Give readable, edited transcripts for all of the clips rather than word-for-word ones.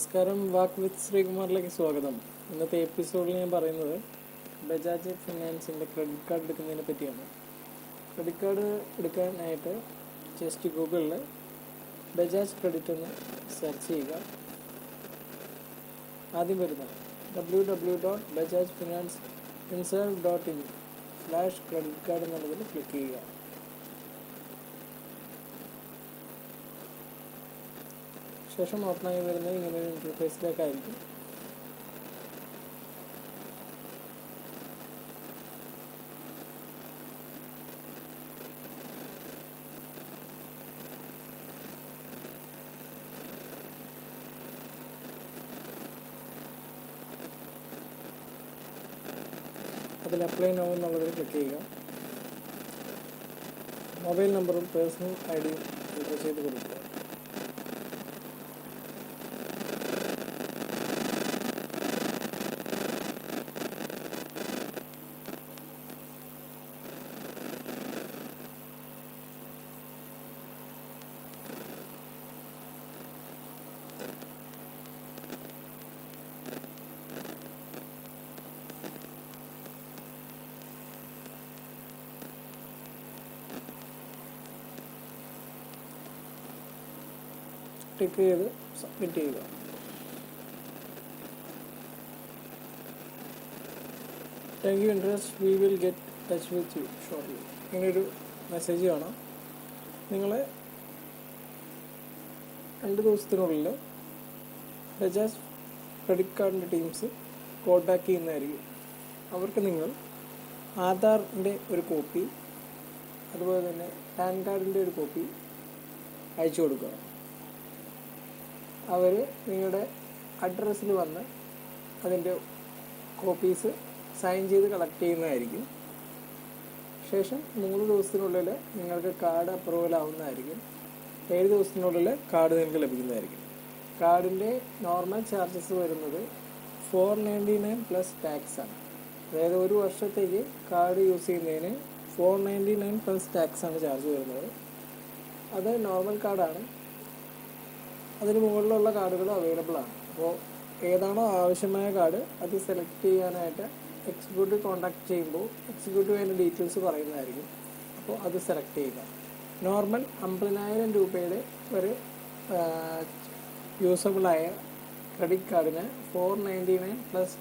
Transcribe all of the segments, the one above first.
നമസ്കാരം, വാക്ക് വിത്ത് ശ്രീകുമാറിലേക്ക് സ്വാഗതം. ഇന്നത്തെ എപ്പിസോഡിൽ ഞാൻ പറയുന്നത് ബജാജ് ഫിനാൻസിൻ്റെ ക്രെഡിറ്റ് കാർഡ് എടുക്കുന്നതിനെ പറ്റിയാണ്. ക്രെഡിറ്റ് കാർഡ് എടുക്കാനായിട്ട് ജസ്റ്റ് ഗൂഗിളിൽ ബജാജ് ക്രെഡിറ്റ് എന്ന് സെർച്ച് ചെയ്യുക. ആദ്യം വരുന്നത് www.bajajfinancefinserve.in/credit card എന്നുള്ളതിൽ ക്ലിക്ക് ചെയ്യുക. ശേഷം ഓപ്പണായി വരുന്നത് ഇങ്ങനെ ഒരു ഇൻ്റർഫേസിലേക്കായിരിക്കും. അതിൽ അപ്ലൈ നൗ എന്നുള്ളതിൽ ക്ലിക്ക് ചെയ്യുക. മൊബൈൽ നമ്പറും പേഴ്സണൽ ഐഡിയും എൻ്റർ ചെയ്ത് കൊടുക്കുക. ടിക്ക് ചെയ്ത് സബ്മിറ്റ് ചെയ്യുക. Thank you interest, we will get touch with you shortly. ഇങ്ങനെയൊരു മെസ്സേജ് കാണാം. നിങ്ങൾ 2 ദിവസത്തിനുള്ളിൽ ബജാജ് ക്രെഡിറ്റ് കാർഡിൻ്റെ ടീംസ് കോൾ ബാക്ക് ചെയ്യുന്നതായിരിക്കും. അവർക്ക് നിങ്ങൾ ആധാറിൻ്റെ ഒരു കോപ്പി, അതുപോലെ തന്നെ പാൻ കാർഡിൻ്റെ ഒരു കോപ്പി അയച്ചു കൊടുക്കുക. അവർ നിങ്ങളുടെ അഡ്രസ്സിൽ വന്ന് അതിൻ്റെ കോപ്പീസ് സൈൻ ചെയ്ത് കളക്ട് ചെയ്യുന്നതായിരിക്കും. ശേഷം 3 ദിവസത്തിനുള്ളിൽ നിങ്ങൾക്ക് കാർഡ് അപ്രൂവൽ ആവുന്നതായിരിക്കും. 7 ദിവസത്തിനുള്ളിൽ കാർഡ് നിങ്ങൾക്ക് ലഭിക്കുന്നതായിരിക്കും. കാർഡിൻ്റെ നോർമൽ ചാർജസ് വരുന്നത് 499 പ്ലസ് ടാക്സ് ആണ്. അതായത് 1 വർഷത്തേക്ക് കാർഡ് യൂസ് ചെയ്യുന്നതിന് 499 പ്ലസ് ടാക്സ് ആണ് ചാർജ് വരുന്നത്. അത് നോർമൽ കാർഡാണ്. അതിന് മുകളിലുള്ള കാർഡുകൾ അവൈലബിൾ ആണ്. അപ്പോൾ ഏതാണോ ആവശ്യമായ കാർഡ് അത് സെലക്ട് ചെയ്യാനായിട്ട് എക്സിക്യൂട്ടീവ് കോൺടാക്ട് ചെയ്യുമ്പോൾ എക്സിക്യൂട്ടീവ് അതിൻ്റെ ഡീറ്റെയിൽസ് പറയുന്നതായിരിക്കും. അപ്പോൾ അത് സെലക്ട് ചെയ്യുക. നോർമൽ 50,000 രൂപയുടെ ഒരു യൂസബിളായ ക്രെഡിറ്റ് കാർഡിന് 499 പ്ലസ്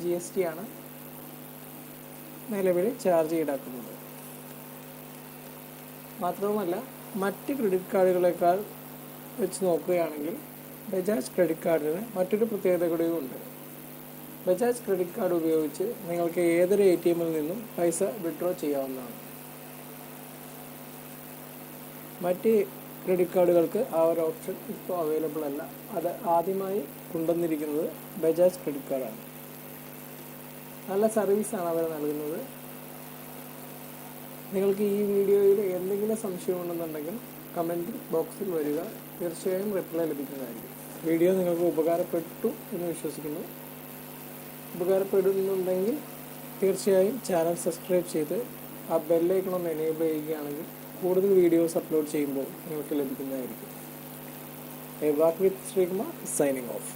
GST ആണ് നിലവിൽ ചാർജ് ഈടാക്കുന്നത്. മാത്രവുമല്ല, മറ്റ് ക്രെഡിറ്റ് കാർഡുകളേക്കാൾ വെച്ച് നോക്കുകയാണെങ്കിൽ ബജാജ് ക്രെഡിറ്റ് കാർഡിന് മറ്റൊരു പ്രത്യേകത കൂടിയുണ്ട്. ബജാജ് ക്രെഡിറ്റ് കാർഡ് ഉപയോഗിച്ച് നിങ്ങൾക്ക് ഏതൊരു ATMൽ നിന്നും പൈസ വിഡ്രോ ചെയ്യാവുന്നതാണ്. മറ്റ് ക്രെഡിറ്റ് കാർഡുകൾക്ക് ആ ഒരു ഓപ്ഷൻ ഇപ്പോൾ അവൈലബിൾ അല്ല. അത് ആദ്യമായി കൊണ്ടുവന്നിരിക്കുന്നത് ബജാജ് ക്രെഡിറ്റ് കാർഡാണ്. നല്ല സർവീസാണ് അവർ നൽകുന്നത്. നിങ്ങൾക്ക് ഈ വീഡിയോയിൽ എന്തെങ്കിലും സംശയമുണ്ടെന്നുണ്ടെങ്കിൽ കമൻറ്റ് ബോക്സിൽ വരിക. തീർച്ചയായും റിപ്ലൈ ലഭിക്കുന്നതായിരിക്കും. വീഡിയോ നിങ്ങൾക്ക് ഉപകാരപ്പെട്ടു എന്ന് വിശ്വസിക്കുന്നു. ഉപകാരപ്പെടുന്നുണ്ടെങ്കിൽ തീർച്ചയായും ചാനൽ സബ്സ്ക്രൈബ് ചെയ്ത് ആ ബെല്ലൈക്കൺ ഒന്ന് എനേബിൾ ചെയ്യുകയാണെങ്കിൽ കൂടുതൽ വീഡിയോസ് അപ്ലോഡ് ചെയ്യുമ്പോൾ നിങ്ങൾക്ക് ലഭിക്കുന്നതായിരിക്കും. വാക്ക് വിത്ത് ശ്രീകുമാർ, സൈനിങ് ഓഫ്.